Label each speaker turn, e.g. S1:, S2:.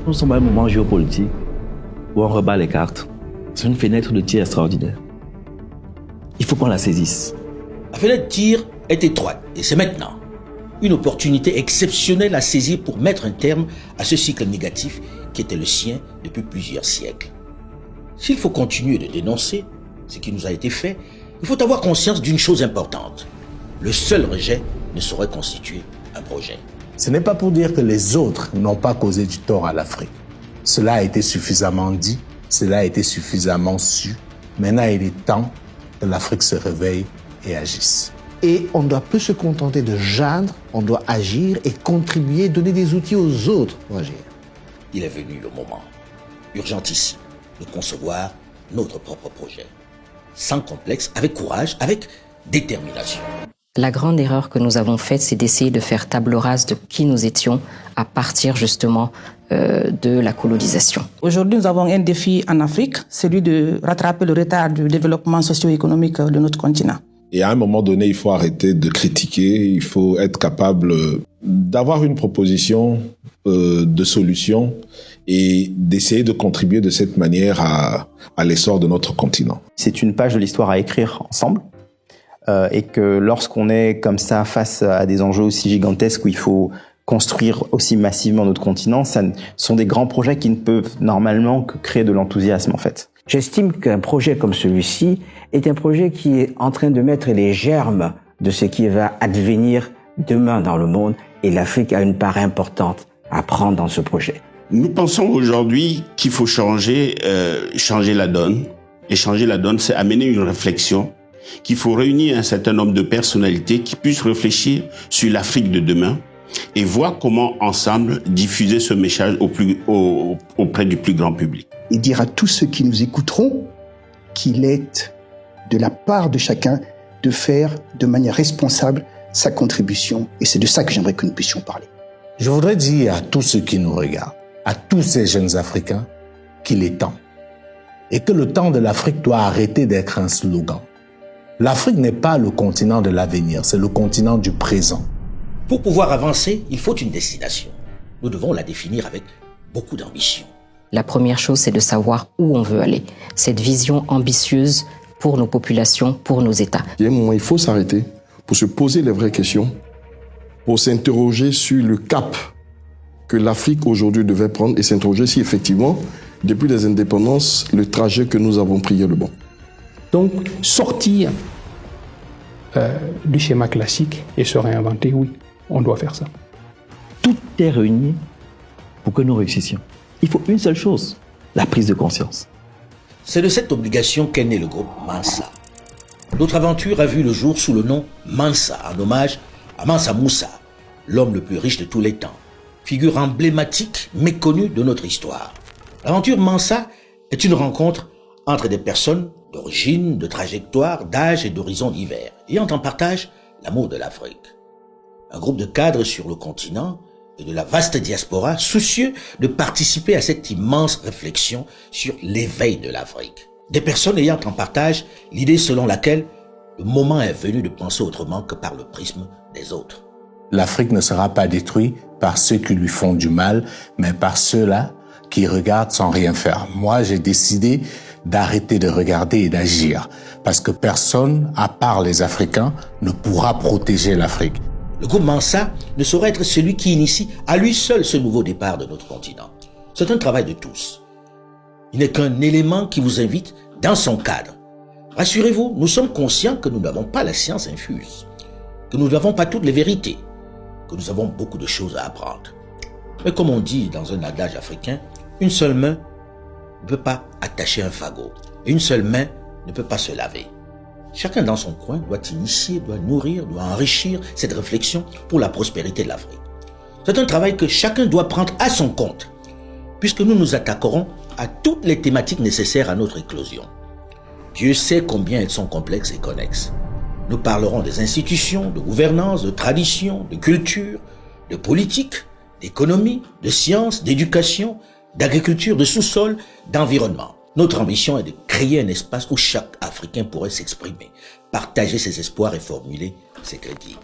S1: Nous sommes à un moment géopolitique où on rebat les cartes. C'est une fenêtre de tir extraordinaire. Il faut qu'on la saisisse.
S2: La fenêtre de tir est étroite et c'est maintenant. Une opportunité exceptionnelle à saisir pour mettre un terme à ce cycle négatif qui était le sien depuis plusieurs siècles. S'il faut continuer de dénoncer ce qui nous a été fait, il faut avoir conscience d'une chose importante. Le seul rejet ne saurait constituer un projet.
S3: Ce n'est pas pour dire que les autres n'ont pas causé du tort à l'Afrique. Cela a été suffisamment dit, cela a été suffisamment su. Maintenant, il est temps que l'Afrique se réveille et agisse.
S4: Et on ne doit plus se contenter de geindre, on doit agir et contribuer, donner des outils aux autres pour agir.
S2: Il est venu le moment, urgentissime, de concevoir notre propre projet. Sans complexe, avec courage, avec détermination.
S5: La grande erreur que nous avons faite, c'est d'essayer de faire table rase de qui nous étions à partir justement de la colonisation.
S6: Aujourd'hui, nous avons un défi en Afrique, celui de rattraper le retard du développement socio-économique de notre continent.
S7: Et à un moment donné, il faut arrêter de critiquer, il faut être capable d'avoir une proposition de solution et d'essayer de contribuer de cette manière à l'essor de notre continent.
S8: C'est une page de l'histoire à écrire ensemble. Et que lorsqu'on est comme ça face à des enjeux aussi gigantesques où il faut construire aussi massivement notre continent, ce sont des grands projets qui ne peuvent normalement que créer de l'enthousiasme en fait.
S9: J'estime qu'un projet comme celui-ci est un projet qui est en train de mettre les germes de ce qui va advenir demain dans le monde et l'Afrique a une part importante à prendre dans ce projet.
S10: Nous pensons aujourd'hui qu'il faut changer la donne. Et changer la donne, c'est amener une réflexion qu'il faut réunir un certain nombre de personnalités qui puissent réfléchir sur l'Afrique de demain et voir comment ensemble diffuser ce message auprès du plus grand public.
S11: Et dire à tous ceux qui nous écouteront qu'il est de la part de chacun de faire de manière responsable sa contribution. Et c'est de ça que j'aimerais que nous puissions parler.
S3: Je voudrais dire à tous ceux qui nous regardent, à tous ces jeunes Africains, qu'il est temps. Et que le temps de l'Afrique doit arrêter d'être un slogan. L'Afrique n'est pas le continent de l'avenir, c'est le continent du présent.
S2: Pour pouvoir avancer, il faut une destination. Nous devons la définir avec beaucoup d'ambition.
S5: La première chose, c'est de savoir où on veut aller. Cette vision ambitieuse pour nos populations, pour nos États.
S12: Il y a un moment, il faut s'arrêter pour se poser les vraies questions, pour s'interroger sur le cap que l'Afrique aujourd'hui devait prendre et s'interroger si effectivement, depuis les indépendances, le trajet que nous avons pris est le bon.
S13: Donc, sortir du schéma classique et se réinventer, oui, on doit faire ça.
S1: Tout est réuni pour que nous réussissions. Il faut une seule chose, la prise de conscience.
S2: C'est de cette obligation qu'est né le groupe Mansa. Notre aventure a vu le jour sous le nom Mansa, en hommage à Mansa Moussa, l'homme le plus riche de tous les temps, figure emblématique, méconnue de notre histoire. L'aventure Mansa est une rencontre entre des personnes d'origine, de trajectoire, d'âge et d'horizons divers, ayant en partage l'amour de l'Afrique. Un groupe de cadres sur le continent et de la vaste diaspora soucieux de participer à cette immense réflexion sur l'éveil de l'Afrique. Des personnes ayant en partage l'idée selon laquelle le moment est venu de penser autrement que par le prisme des autres.
S3: L'Afrique ne sera pas détruite par ceux qui lui font du mal, mais par ceux-là qui regardent sans rien faire. Moi, j'ai décidé d'arrêter de regarder et d'agir, parce que personne, à part les Africains, ne pourra protéger l'Afrique.
S2: Le groupe Mansa ne saurait être celui qui initie à lui seul ce nouveau départ de notre continent. C'est un travail de tous. Il n'est qu'un élément qui vous invite dans son cadre. Rassurez-vous, nous sommes conscients que nous n'avons pas la science infuse, que nous n'avons pas toutes les vérités, que nous avons beaucoup de choses à apprendre. Mais comme on dit dans un adage africain, une seule main ne peut pas attacher un fagot. Une seule main ne peut pas se laver. Chacun dans son coin doit initier, doit nourrir, doit enrichir cette réflexion pour la prospérité de l'Afrique. C'est un travail que chacun doit prendre à son compte, puisque nous nous attaquerons à toutes les thématiques nécessaires à notre éclosion. Dieu sait combien elles sont complexes et connexes. Nous parlerons des institutions, de gouvernance, de tradition, de culture, de politique, d'économie, de science, d'éducation, d'agriculture, de sous-sol, d'environnement. Notre ambition est de créer un espace où chaque Africain pourrait s'exprimer, partager ses espoirs et formuler ses critiques.